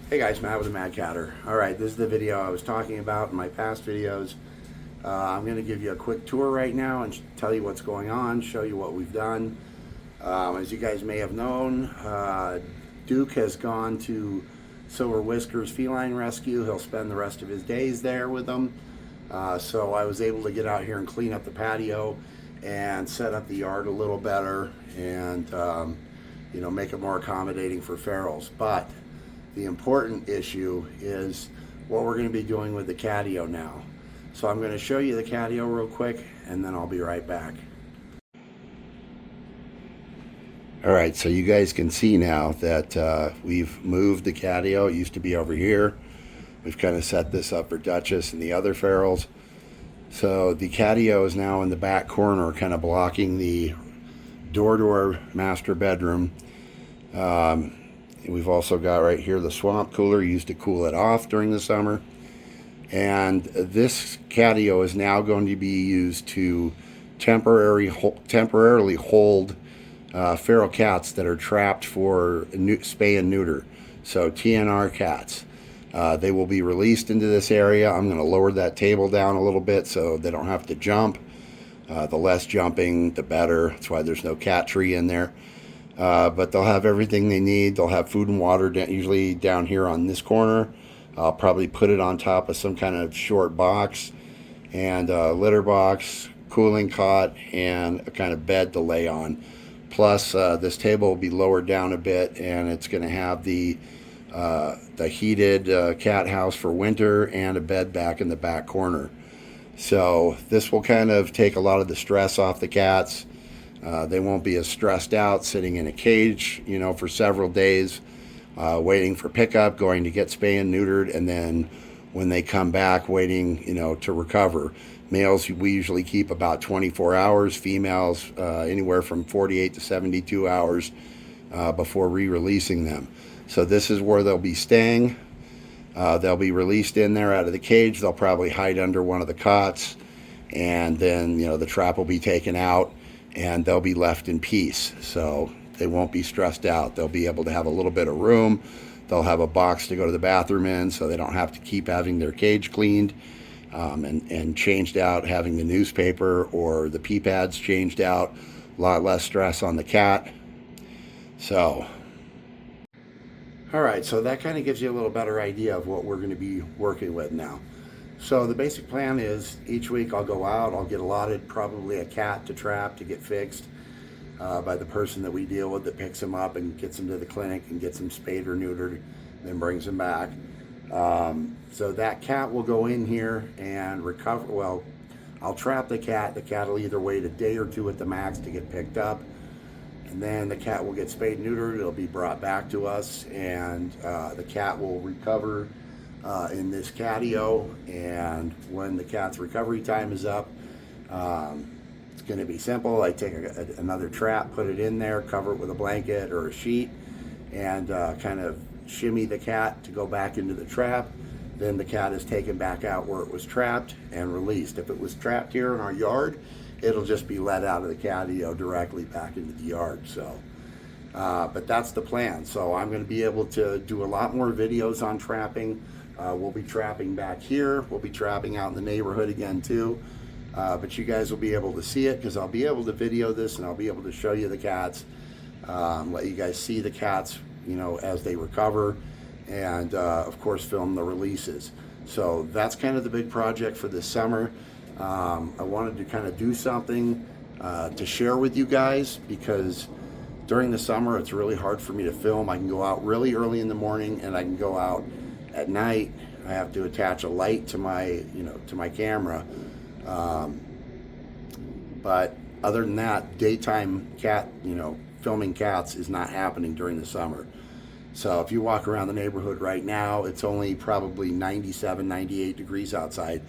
Hey guys, Matt with the Mad Catter. Alright, this is the video I was talking about in my past videos. I'm going to give you a quick tour right now and tell you what's going on, show you what we've done. As you guys may have known, Duke has gone to Silver Whiskers Feline Rescue. He'll spend the rest of his days there with them. So I was able to get out here and clean up the patio and set up the yard a little better and make it more accommodating for ferals. But the important issue is what we're going to be doing with the catio now. So I'm going to show you the catio real quick and then I'll be right back. Alright, so you guys can see now that we've moved the catio. It used to be over here. We've kind of set this up for Duchess and the other ferals. So the catio is now in the back corner, kind of blocking the door master bedroom. We've also got right here the swamp cooler used to cool it off during the summer. And this catio is now going to be used to temporarily hold feral cats that are trapped for spay and neuter. So TNR cats. They will be released into this area. I'm going to lower that table down a little bit so they don't have to jump. The less jumping, the better. That's why there's no cat tree in there. But they'll have everything they need. They'll have food and water usually down here on this corner. I'll probably put it on top of some kind of short box and a litter box, cooling cot, and a kind of bed to lay on. Plus, this table will be lowered down a bit, and it's going to have the heated cat house for winter and a bed back in the back corner. So this will kind of take a lot of the stress off the cats. They won't be as stressed out sitting in a cage, for several days, waiting for pickup, going to get spay and neutered, and then when they come back, waiting, to recover. Males, we usually keep about 24 hours. Females, anywhere from 48 to 72 hours before re-releasing them. So this is where they'll be staying. They'll be released in there out of the cage. They'll probably hide under one of the cots, and then, the trap will be taken out, and they'll be left in peace. So they won't be stressed out. They'll be able to have a little bit of room. They'll have a box to go to the bathroom in, so they don't have to keep having their cage cleaned and changed out, having the newspaper or the pee pads changed out. A lot less stress on the cat. So, all right, so that kind of gives you a little better idea of what we're going to be working with now. So the basic plan is each week I'll go out, I'll get allotted probably a cat to trap to get fixed by the person that we deal with that picks them up and gets them to the clinic and gets them spayed or neutered, then brings them back. So that cat will go in here and recover. Well, I'll trap the cat. The cat will either wait a day or two at the max to get picked up, and then the cat will get spayed and neutered. It'll be brought back to us, and the cat will recover in this catio. And when the cat's recovery time is up, it's going to be simple. I take another trap, put it in there, cover it with a blanket or a sheet, and kind of shimmy the cat to go back into the trap. Then the cat is taken back out where it was trapped and released. If it was trapped here in our yard, it'll just be let out of the catio directly back into the yard. So, but that's the plan. So I'm going to be able to do a lot more videos on trapping. We'll be trapping back here. We'll be trapping out in the neighborhood again too. But you guys will be able to see it because I'll be able to video this and I'll be able to show you the cats, let you guys see the cats, as they recover, and of course film the releases. So that's kind of the big project for this summer. I wanted to kind of do something to share with you guys because during the summer it's really hard for me to film. I can go out really early in the morning and I can go out at night. I have to attach a light to my camera. But other than that, daytime cat, filming cats is not happening during the summer. So if you walk around the neighborhood right now, it's only probably 97, 98 degrees outside.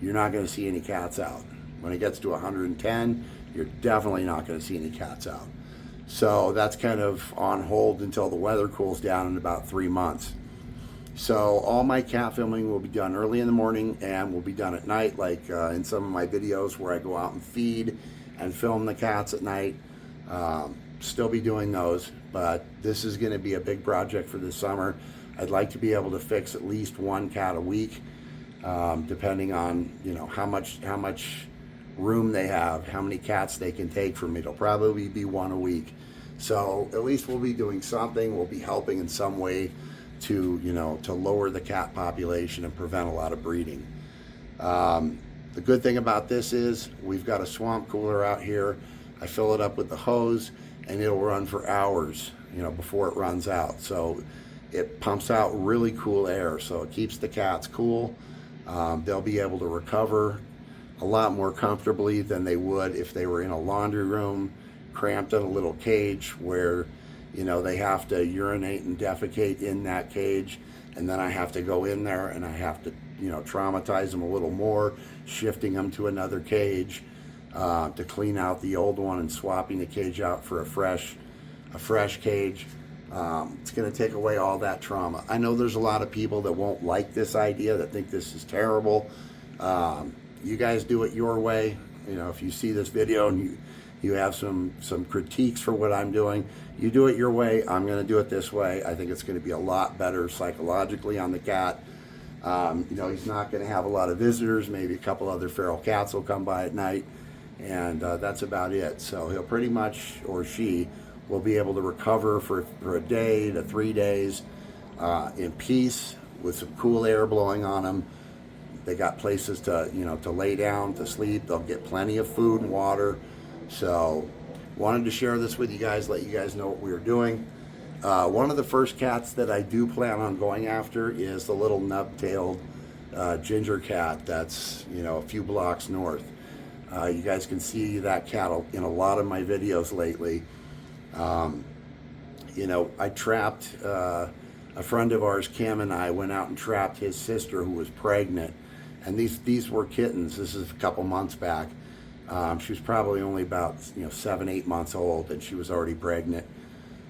You're not going to see any cats out. When it gets to 110, you're definitely not going to see any cats out. So that's kind of on hold until the weather cools down in about 3 months. So all my cat filming will be done early in the morning and will be done at night, like in some of my videos where I go out and feed and film the cats at night. Still be doing those, but this is going to be a big project for this summer. I'd like to be able to fix at least one cat a week, depending on, you know, how much room they have, how many cats they can take from me. It'll probably be one a week. So at least we'll be doing something. We'll be helping in some way to, you know, to lower the cat population and prevent a lot of breeding. The good thing about this is we've got a swamp cooler out here. I fill it up with the hose and it'll run for hours, you know, before it runs out. So it pumps out really cool air, so it keeps the cats cool. They'll be able to recover a lot more comfortably than they would if they were in a laundry room, cramped in a little cage where, you know, they have to urinate and defecate in that cage, and then I have to go in there and I have to, you know, traumatize them a little more, shifting them to another cage to clean out the old one and swapping the cage out for a fresh cage. It's going to take away all that trauma. I know there's a lot of people that won't like this idea, that think this is terrible. You guys do it your way. You know, if you see this video and you have some critiques for what I'm doing, you do it your way. I'm going to do it this way. I think it's going to be a lot better psychologically on the cat. You know, he's not going to have a lot of visitors. Maybe a couple other feral cats will come by at night, and that's about it. So he'll pretty much, or she, will be able to recover for a day to 3 days in peace with some cool air blowing on them. They got places to, you know, to lay down, to sleep. They'll get plenty of food and water. So wanted to share this with you guys, let you guys know what we were doing. One of the first cats that I do plan on going after is the little nub-tailed ginger cat that's, you know, a few blocks north. You guys can see that cat in a lot of my videos lately. You know, I trapped a friend of ours, Kim, and I went out and trapped his sister who was pregnant. And these were kittens. This is a couple months back. She was probably only about, you know, 7-8 months old, and she was already pregnant.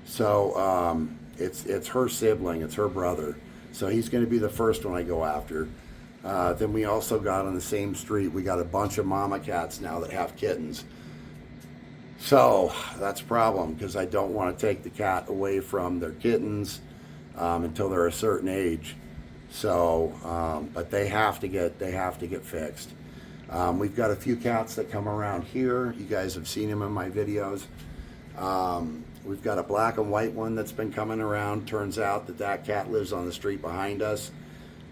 So it's her sibling, it's her brother. So he's going to be the first one I go after. Then we also got on the same street, we got a bunch of mama cats now that have kittens. So that's a problem, because I don't want to take the cat away from their kittens until they're a certain age. So, but they have to get fixed. We've got a few cats that come around here. You guys have seen them in my videos. We've got a black and white one that's been coming around. Turns out that cat lives on the street behind us,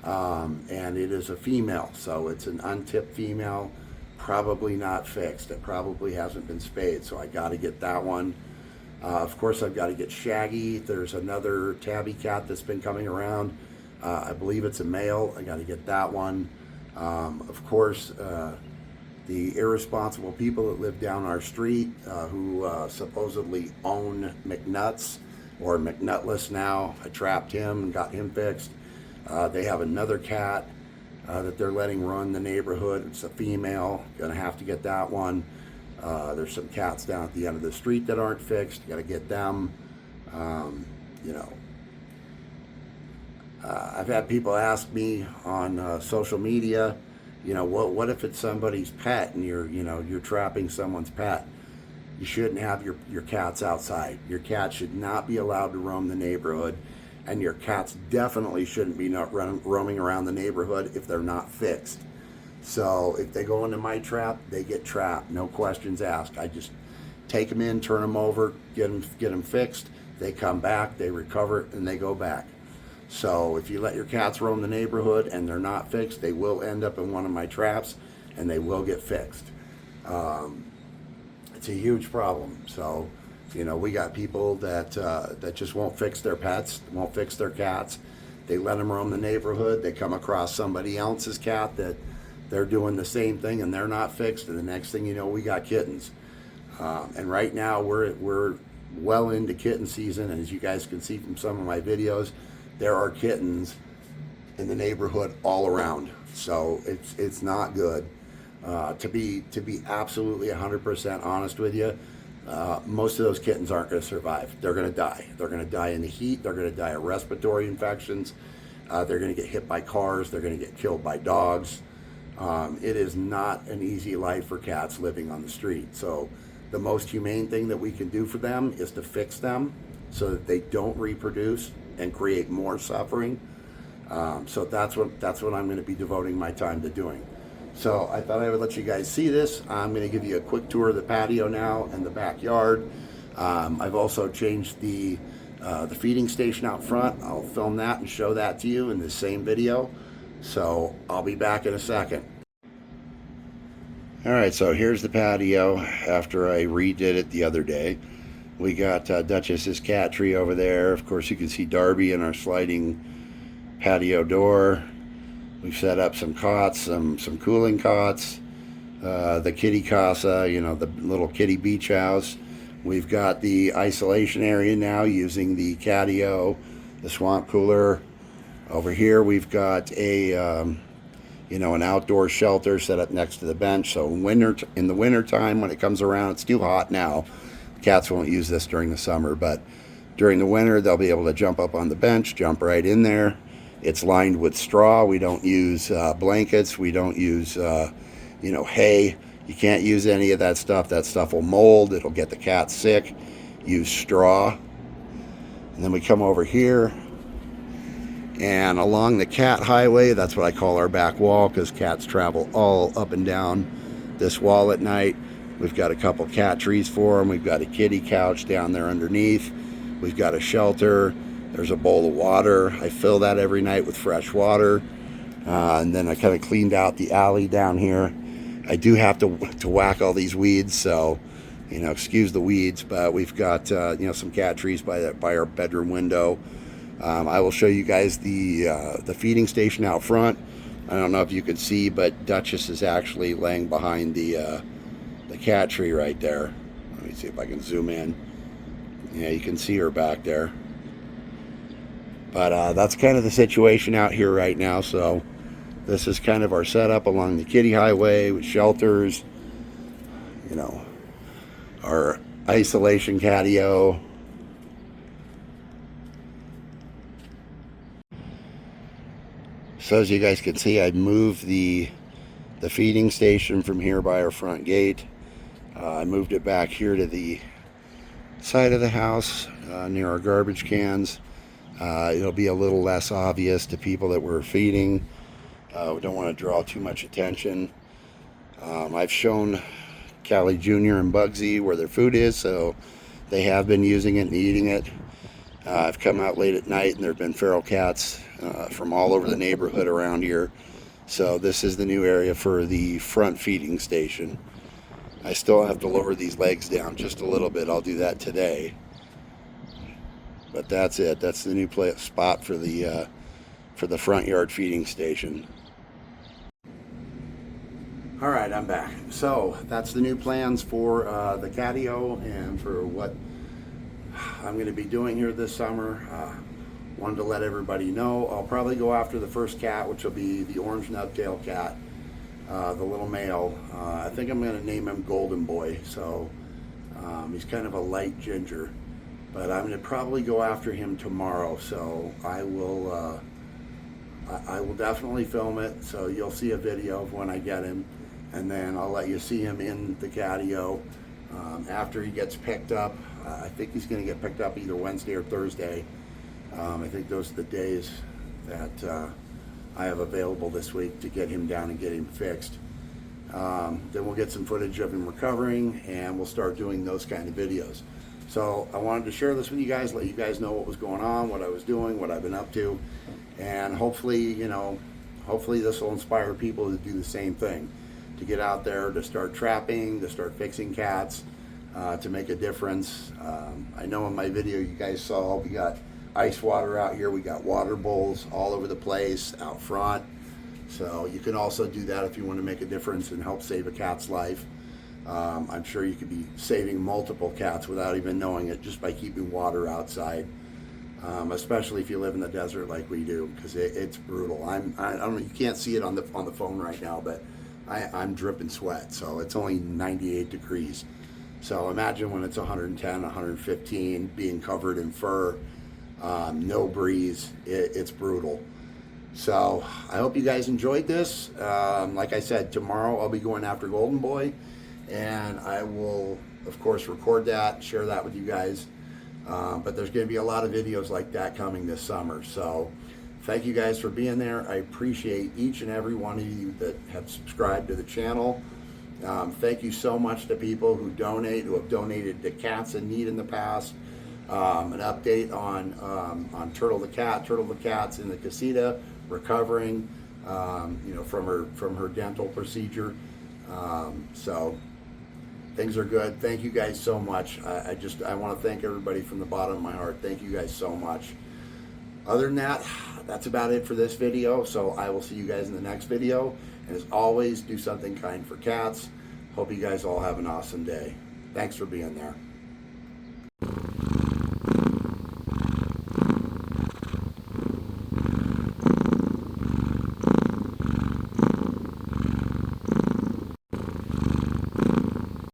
and it is a female, so it's an untipped female, probably not fixed. It probably hasn't been spayed, so I got to get that one. Of course, I've got to get Shaggy. There's another tabby cat that's been coming around. I believe it's a male. I got to get that one. Of course, the irresponsible people that live down our street who supposedly own McNuts, or McNutless now. I trapped him and got him fixed. They have another cat that they're letting run the neighborhood. It's a female. Gonna have to get that one. There's some cats down at the end of the street that aren't fixed. Gotta get them. You know, I've had people ask me on social media, you know, what if it's somebody's pet and you're trapping someone's pet? You shouldn't have your cats outside. Your cat should not be allowed to roam the neighborhood, and your cats definitely shouldn't be roaming around the neighborhood if they're not fixed. So if they go into my trap, they get trapped, no questions asked. I just take them in, turn them over, get them fixed. They come back, they recover, and they go back. So if you let your cats roam the neighborhood and they're not fixed, they will end up in one of my traps, and they will get fixed. It's a huge problem. So, you know, we got people that just won't fix their pets, won't fix their cats. They let them roam the neighborhood. They come across somebody else's cat that they're doing the same thing and they're not fixed, and the next thing you know, we got kittens. And right now we're well into kitten season, and as you guys can see from some of my videos, there are kittens in the neighborhood all around. So it's not good. To be absolutely 100% honest with you, most of those kittens aren't going to survive. They're going to die. They're going to die in the heat. They're going to die of respiratory infections. They're going to get hit by cars. They're going to get killed by dogs. It is not an easy life for cats living on the street. So the most humane thing that we can do for them is to fix them so that they don't reproduce and create more suffering. So that's what I'm going to be devoting my time to doing. So I thought I would let you guys see this. I'm going to give you a quick tour of the patio now and the backyard. I've also changed the feeding station out front. I'll film that and show that to you in the same video. So I'll be back in a second. All right, so here's the patio after I redid it the other day. We got Duchess's cat tree over there. Of course, you can see Darby in our sliding patio door. We've set up some cots, some cooling cots, the kitty casa, you know, the little kitty beach house. We've got the isolation area now using the catio, the swamp cooler. Over here we've got a you know, an outdoor shelter set up next to the bench. So in the winter time, when it comes around, it's too hot now. Cats won't use this during the summer, but during the winter, they'll be able to jump up on the bench, jump right in there. It's lined with straw. We don't use blankets. We don't use, you know, hay. You can't use any of that stuff. That stuff will mold. It'll get the cats sick. Use straw. And then we come over here. And along the cat highway, that's what I call our back wall, because cats travel all up and down this wall at night. We've got a couple cat trees for them. We've got a kitty couch down there underneath. We've got a shelter. There's a bowl of water. I fill that every night with fresh water. And then I kind of cleaned out the alley down here. I do have to whack all these weeds, so, you know, excuse the weeds, but we've got, you know, some cat trees by our bedroom window. I will show you guys the feeding station out front. I don't know if you can see, but Duchess is actually laying behind the cat tree right there. Let me see if I can zoom in. Yeah, you can see her back there. But that's kind of the situation out here right now. So this is kind of our setup along the kitty highway with shelters, you know, our isolation catio. So as you guys can see, I moved the feeding station from here by our front gate. I moved it back here to the side of the house near our garbage cans. It'll be a little less obvious to people that we're feeding. We don't want to draw too much attention. I've shown Callie Jr. and Bugsy where their food is, so they have been using it and eating it. I've come out late at night and there have been feral cats from all over the neighborhood around here. So this is the new area for the front feeding station. I still have to lower these legs down just a little bit. I'll do that today. But that's it. That's the new spot for the front yard feeding station. All right, I'm back. So that's the new plans for the catio and for what I'm going to be doing here this summer. Wanted to let everybody know. I'll probably go after the first cat, which will be the orange nubtail cat, the little male. I think I'm going to name him Golden Boy. So he's kind of a light ginger, but I'm going to probably go after him tomorrow. So I will definitely film it. So you'll see a video of when I get him, and then I'll let you see him in the catio after he gets picked up. I think he's going to get picked up either Wednesday or Thursday. I think those are the days that I have available this week to get him down and get him fixed. Then we'll get some footage of him recovering, and we'll start doing those kind of videos. So I wanted to share this with you guys, let you guys know what was going on, what I was doing, what I've been up to, and hopefully, you know, hopefully this will inspire people to do the same thing, to get out there, to start trapping, to start fixing cats, to make a difference. I know in my video you guys saw we got ice water out here. We got water bowls all over the place out front. So you can also do that if you want to make a difference and help save a cat's life. I'm sure you could be saving multiple cats without even knowing it just by keeping water outside, especially if you live in the desert like we do, because it's brutal. I don't know, you can't see it on the phone right now, but I'm dripping sweat. So it's only 98 degrees. So imagine when it's 110, 115, being covered in fur, no breeze. It's brutal. So I hope you guys enjoyed this. Like I said, tomorrow I'll be going after Golden Boy, and I will, of course, record that, share that with you guys. But there's going to be a lot of videos like that coming this summer. So thank you guys for being there. I appreciate each and every one of you that have subscribed to the channel. Thank you so much to people who donate, who have donated to Cats in Need in the past. An update on Turtle the Cat. Turtle the Cat's in the casita, recovering, from her dental procedure. So things are good. Thank you guys so much. I want to thank everybody from the bottom of my heart. Thank you guys so much. Other than that, that's about it for this video. So I will see you guys in the next video. And as always, do something kind for cats. Hope you guys all have an awesome day. Thanks for being there.